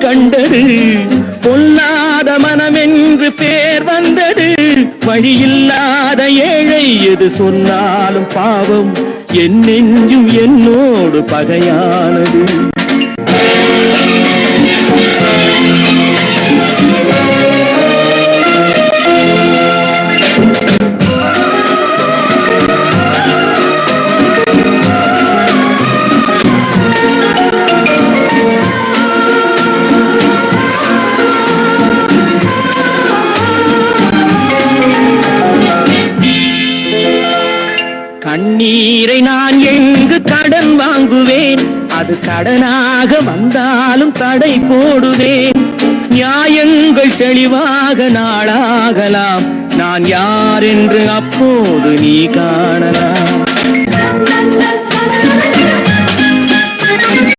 கண்டது, பொல்லாத மனமென்று பேர் வந்தது. வழியில்லாத ஏழை எது சொன்னாலும் பாவம், என் நெஞ்சும் என்னோடு பகையானது. கண்ணீரை நான் எங்கு கடன் வாங்குவேன், அது கடனாக வந்தாலும் தடை போடுவேன். நியாயங்கள் தெளிவாக நாளாகலாம், நான் யார் என்று அப்போது நீ காணலாம்.